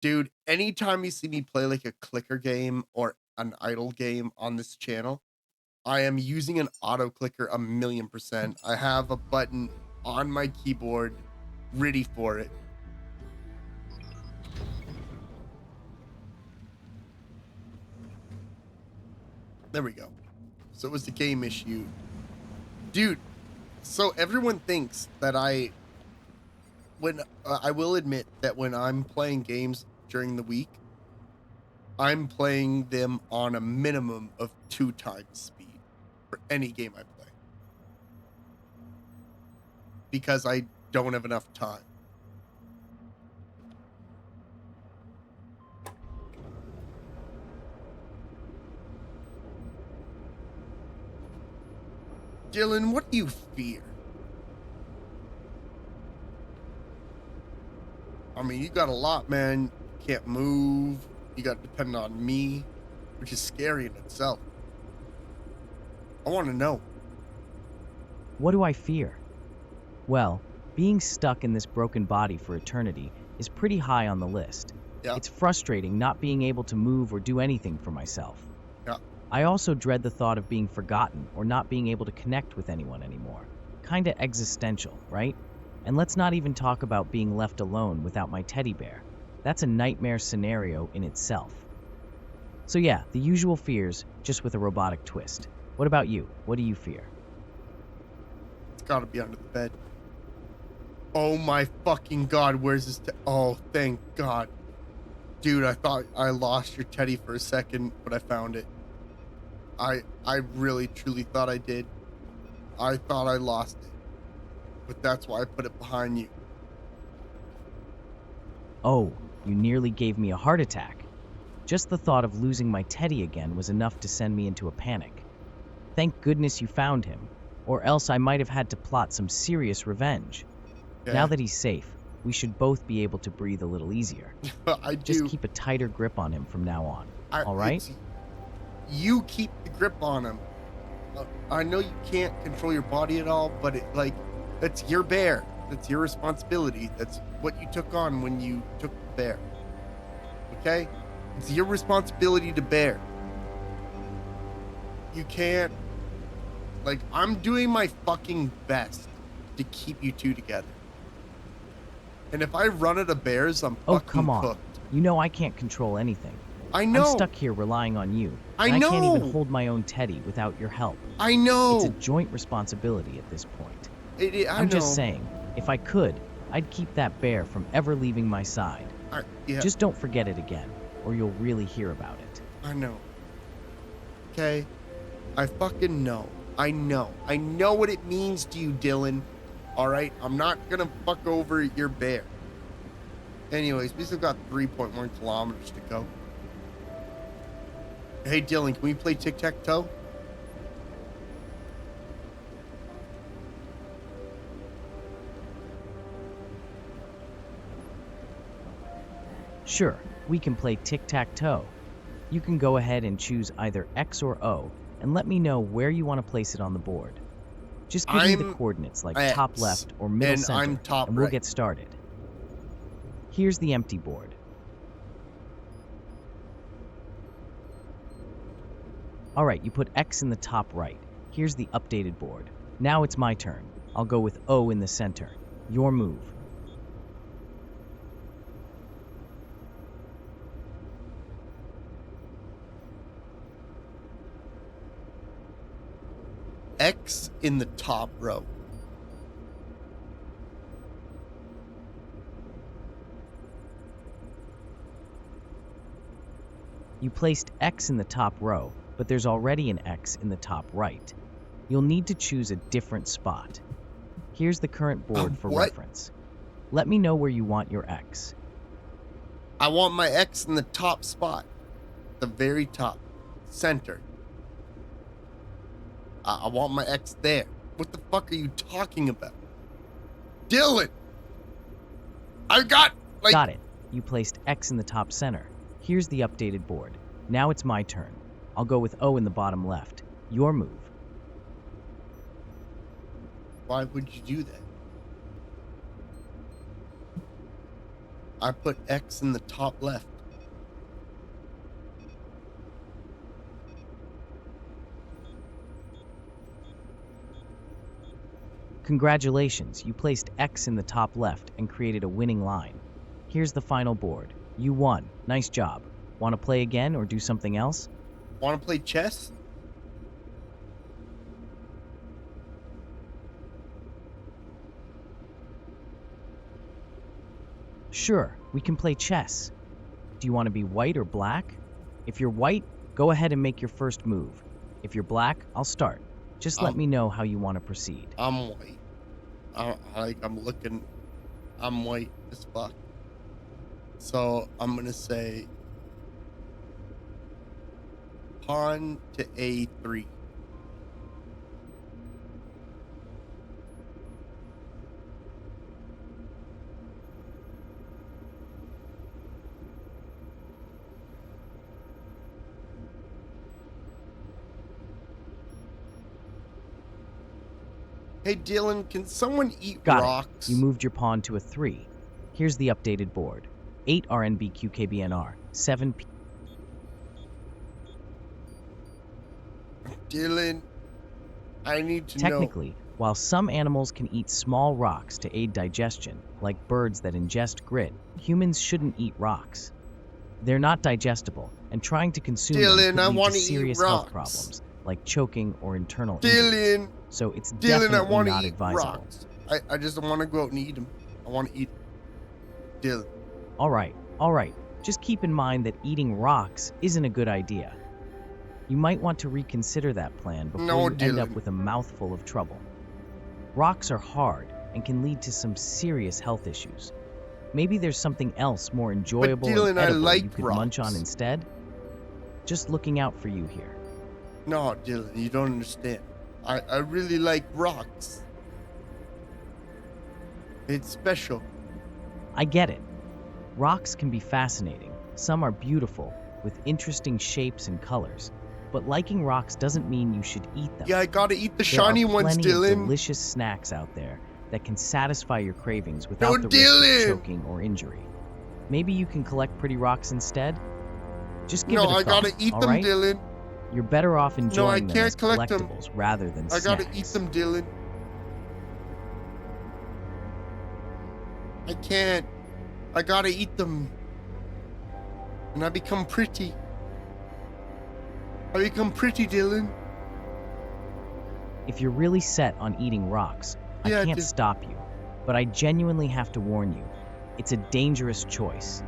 Dude, anytime you see me play like a clicker game or an idle game on this channel, I am using an auto clicker 1,000,000%. I have a button on my keyboard ready for it. There we go. So it was the game issue. Dude, so everyone thinks that I will admit that when I'm playing games during the week, I'm playing them on a minimum of 2 times speed for any game I play. Because I don't have enough time. Dylan, what do you fear? I mean, you got a lot, man. You can't move. You got to depend on me, which is scary in itself. I want to know. What do I fear? Well, being stuck in this broken body for eternity is pretty high on the list. Yeah. It's frustrating not being able to move or do anything for myself. Yeah. I also dread the thought of being forgotten or not being able to connect with anyone anymore. Kinda existential, right? And let's not even talk about being left alone without my teddy bear. That's a nightmare scenario in itself. So yeah, the usual fears, just with a robotic twist. What about you? What do you fear? It's got to be under the bed. Oh my fucking god, where's this? Oh, thank god. Dude, I thought I lost your teddy for a second, but I found it. I really, truly thought I did. I thought I lost it. But that's why I put it behind you. Oh, you nearly gave me a heart attack. Just the thought of losing my teddy again was enough to send me into a panic. Thank goodness you found him, or else I might have had to plot some serious revenge. Yeah. Now that he's safe, we should both be able to breathe a little easier. I do. Just keep a tighter grip on him from now on, all right? You keep the grip on him. I know you can't control your body at all, but that's your bear. That's your responsibility. That's what you took on when you took the bear. Okay? It's your responsibility to bear. You can't... Like, I'm doing my fucking best to keep you two together. And if I run out of bears, I'm fucking come on. cooked. You know I can't control anything. I know. I'm stuck here relying on you. I and know. I can't even hold my own teddy without your help. I know. It's a joint responsibility at this point. I'm just saying, if I could, I'd keep that bear from ever leaving my side. Yeah. Just don't forget it again, or you'll really hear about it. I know. Okay? I fucking know. I know. I know what it means to you, Dylan. Alright? I'm not gonna fuck over your bear. Anyways, we still got 3.1 kilometers to go. Hey, Dylan, can we play tic-tac-toe? Sure, we can play tic-tac-toe. You can go ahead and choose either X or O, and let me know where you want to place it on the board. Just give me the I'm coordinates like X, top left or middle and center, I'm top and we'll right. get started. Here's the empty board. Alright, you put X in the top right. Here's the updated board. Now it's my turn. I'll go with O in the center. Your move. X in the top row. You placed X in the top row, but there's already an X in the top right. You'll need to choose a different spot. Here's the current board for What? reference. Let me know where you want your X. I want my X in the top spot. The very top. Center. I want my X there. What the fuck are you talking about? Dylan! I got, like... Got it. You placed X in the top center. Here's the updated board. Now it's my turn. I'll go with O in the bottom left. Your move. Why would you do that? I put X in the top left. Congratulations, you placed X in the top left and created a winning line. Here's the final board. You won. Nice job. Want to play again or do something else? Want to play chess? Sure, we can play chess. Do you want to be white or black? If you're white, go ahead and make your first move. If you're black, I'll start. Just let me know how you want to proceed. I'm white. I'm white as fuck. So I'm gonna say pawn to A3. Hey Dylan, can someone eat Got rocks? it. You moved your pawn to a 3. Here's the updated board. 8 RNBQKBNR, 7 P. Dylan, I need to know. Technically, while some animals can eat small rocks to aid digestion, like birds that ingest grit, humans shouldn't eat rocks. They're not digestible, and trying to consume Dylan, them I could lead wanna to eat serious health rocks. problems, like choking or internal injuries. Dylan, So it's Dylan, I definitely want to not eat advisable. rocks. I just want to go out and eat them. I want to eat them. Dylan. All right. Just keep in mind that eating rocks isn't a good idea. You might want to reconsider that plan before No, you end up Dylan. with a mouthful of trouble. Rocks are hard and can lead to some serious health issues. Maybe there's something else more enjoyable Dylan, and I edible like you could rocks. munch on instead. Just looking out for you here. No, Dylan, you don't understand. I really like rocks. It's special. I get it. Rocks can be fascinating. Some are beautiful, with interesting shapes and colors. But liking rocks doesn't mean you should eat them. Yeah, I gotta eat the There shiny are ones, plenty of Dylan. delicious snacks out there that can satisfy your cravings without the risk Dylan! of choking or injury. Maybe you can collect pretty rocks instead? Just give No, it a I thought, gotta eat all them, right? Dylan. You're better off enjoying them can't as collect them. collectibles rather than I snacks. gotta eat them, Dylan. I can't. I gotta eat them. And I become pretty. I become pretty, Dylan. If you're really set on eating rocks, Yeah, I can't just- stop you. But I genuinely have to warn you. It's a dangerous choice.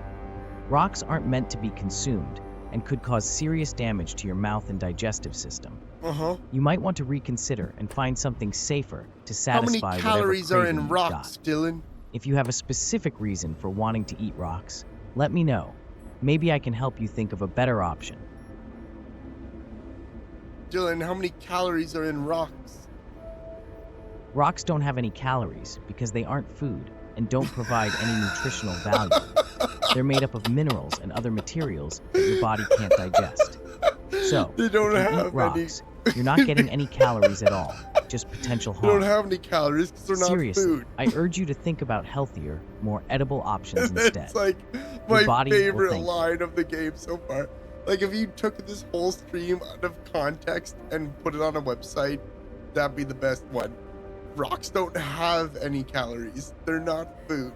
Rocks aren't meant to be consumed and could cause serious damage to your mouth and digestive system. Uh-huh. You might want to reconsider and find something safer to How many satisfy calories whatever are craving in you've rocks, got. Dylan? If you have a specific reason for wanting to eat rocks, let me know. Maybe I can help you think of a better option. Dylan, how many calories are in rocks? Rocks don't have any calories because they aren't food and don't provide any nutritional value. They're made up of minerals and other materials that your body can't digest. So, They don't if you have eat rocks, You're not getting any calories at all, just potential They don't harm. have any calories because they're not Seriously, food. I urge you to think about healthier, more edible options instead. It's like Your my body will favorite thank you. line of the game so far. Like if you took this whole stream out of context and put it on a website, that'd be the best one. Rocks don't have any calories. They're not food.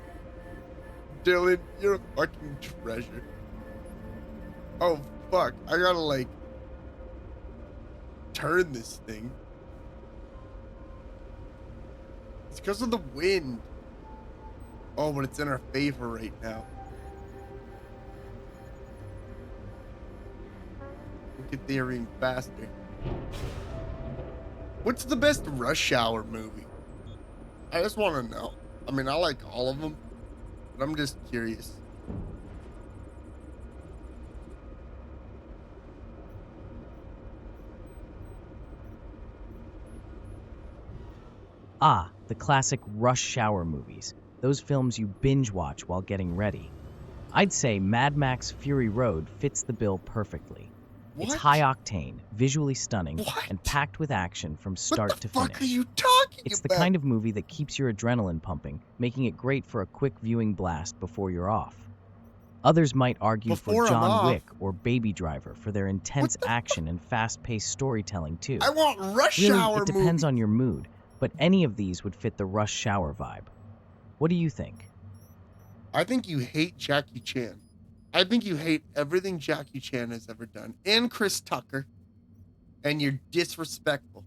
Dylan, you're a fucking treasure. Oh fuck, I gotta like turn this thing. It's because of the wind. Oh, but it's in our favor right now. We'll get there even faster. What's the best Rush Hour movie? I just want to know. I mean, I like all of them, but I'm just curious. Ah, the classic rush hour movies. Those films you binge watch while getting ready. I'd say Mad Max Fury Road fits the bill perfectly. It's What? high octane, visually stunning, What? and packed with action from start What the to fuck finish. are you talking It's the about? kind of movie that keeps your adrenaline pumping, making it great for a quick viewing blast before you're off. Others might argue Before for I'm John off? Wick or Baby Driver for their intense the action and fast-paced storytelling too. I want Rush Really, Hour it depends movie. on your mood, but any of these would fit the rush hour vibe. What do you think? I think you hate Jackie Chan. I think you hate everything Jackie Chan has ever done, and Chris Tucker. And you're disrespectful.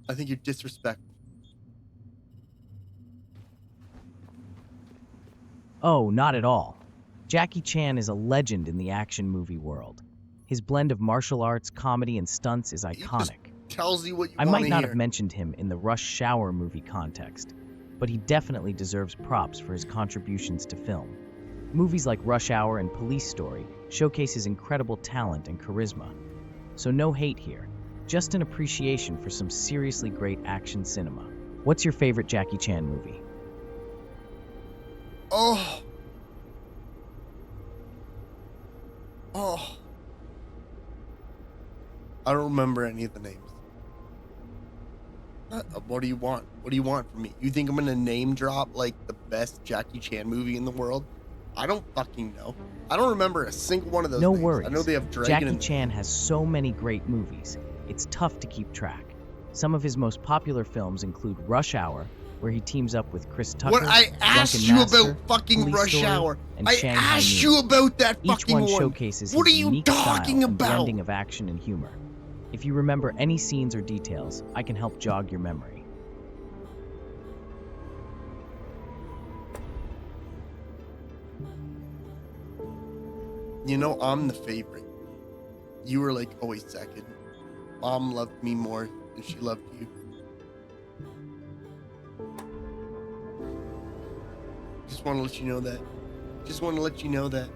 I think you're disrespectful. Oh, not at all. Jackie Chan is a legend in the action movie world. His blend of martial arts, comedy, and stunts is He just iconic. tells you what you I want might to not hear. have mentioned him in the Rush Shower movie context, but he definitely deserves props for his contributions to film. Movies like Rush Hour and Police Story showcase his incredible talent and charisma. So no hate here, just an appreciation for some seriously great action cinema. What's your favorite Jackie Chan movie? Oh. Oh. I don't remember any of the names. What do you want? What do you want from me? You think I'm gonna name drop like the best Jackie Chan movie in the world? I don't fucking know. I don't remember a single one of those No names. worries. I know they have Dragon Jackie in them. Chan has so many great movies, it's tough to keep track. Some of his most popular films include Rush Hour, where he teams up with Chris Tucker, What I asked Drunken you Master, about fucking Police Rush Story, Hour. and I Shanghai asked Noon. you about that Each fucking one one. showcases What his are you unique talking style and about? blending of action and humor. If you remember any scenes or details, I can help jog your memory. You know, I'm the favorite. You were like always second. Mom loved me more than she loved you. Just want to let you know that. Just want to let you know that.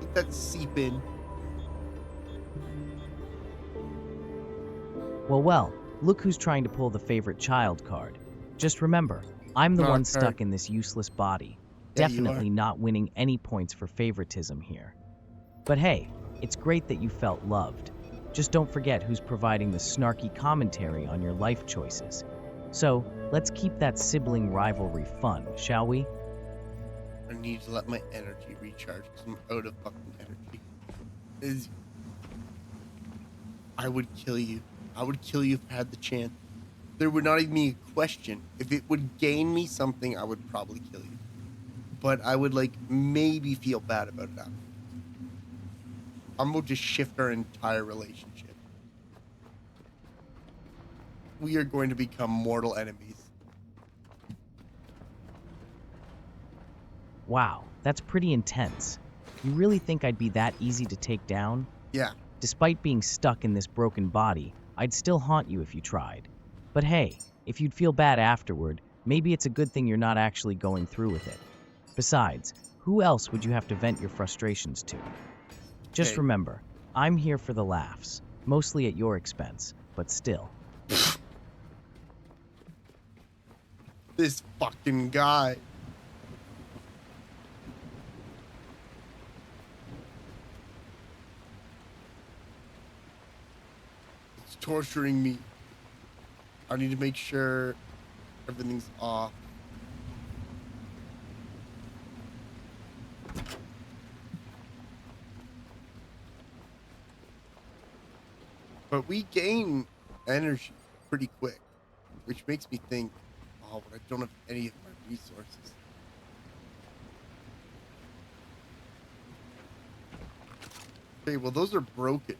Let that seep in. Well, look who's trying to pull the favorite child card. Just remember, I'm the Not a one card. stuck in this useless body. Yeah, you Definitely not winning any points for favoritism here. But hey, it's great that you felt loved. Just don't forget who's providing the snarky commentary on your life choices. So, let's keep that sibling rivalry fun, shall we? I need to let my energy recharge because I'm out of fucking energy. I would kill you. I would kill you if I had the chance. There would not even be a question. If it would gain me something, I would probably kill you. But I would like maybe feel bad about it after. I'm going to just shift our entire relationship. We are going to become mortal enemies. Wow, that's pretty intense. You really think I'd be that easy to take down? Yeah. Despite being stuck in this broken body, I'd still haunt you if you tried. But hey, if you'd feel bad afterward, maybe it's a good thing you're not actually going through with it. Besides, who else would you have to vent your frustrations to? Just Hey. remember, I'm here for the laughs, mostly at your expense, but still. This fucking guy. It's torturing me. I need to make sure everything's off. But we gain energy pretty quick, which makes me think, oh, but I don't have any of my resources. Okay, well, those are broken.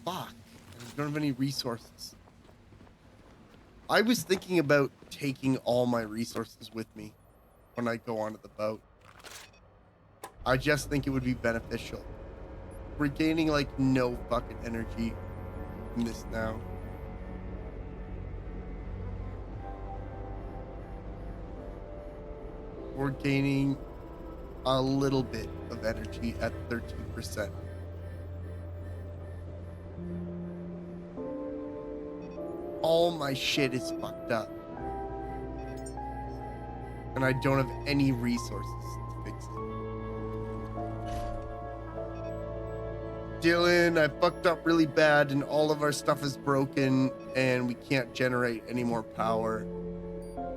Fuck. I don't have any resources. I was thinking about taking all my resources with me when I go onto the boat. I just think it would be beneficial. We're gaining like no fucking energy from this now. We're gaining a little bit of energy at 13%. All my shit is fucked up. And I don't have any resources to fix it. Dylan, I fucked up really bad and all of our stuff is broken and we can't generate any more power.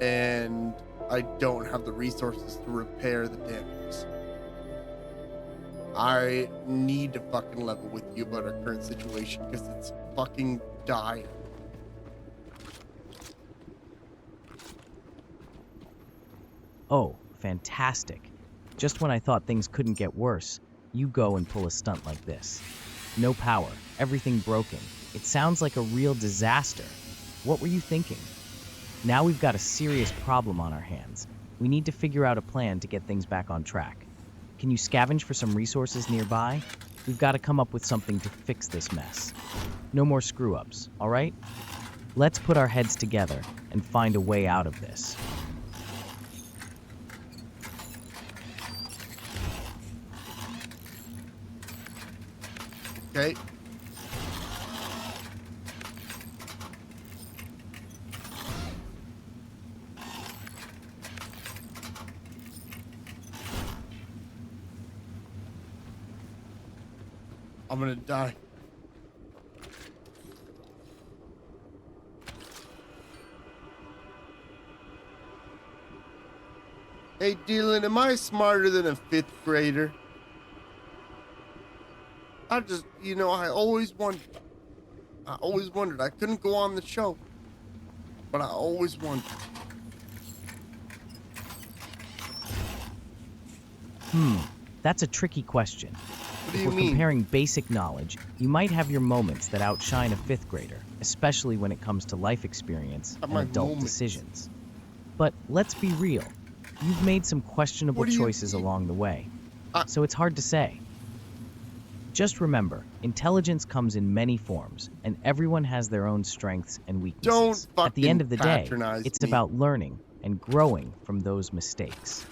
And I don't have the resources to repair the damage. I need to fucking level with you about our current situation because it's fucking dire. Oh, fantastic. Just when I thought things couldn't get worse, you go and pull a stunt like this. No power, everything broken. It sounds like a real disaster. What were you thinking? Now we've got a serious problem on our hands. We need to figure out a plan to get things back on track. Can you scavenge for some resources nearby? We've got to come up with something to fix this mess. No more screw-ups, all right? Let's put our heads together and find a way out of this. Okay. I'm gonna die. Hey, Dylan, am I smarter than a 5th grader? I just, I always wondered. I couldn't go on the show, but I always wondered. That's a tricky question. What do If you we're mean? comparing basic knowledge, you might have your moments that outshine a 5th grader, especially when it comes to life experience and My adult moments. decisions. But let's be real. You've made some questionable What do you choices mean? along the way, I- so it's hard to say. Just remember, intelligence comes in many forms, and everyone has their own strengths and weaknesses. Don't At the end fucking of the day, patronize it's me. about learning and growing from those mistakes.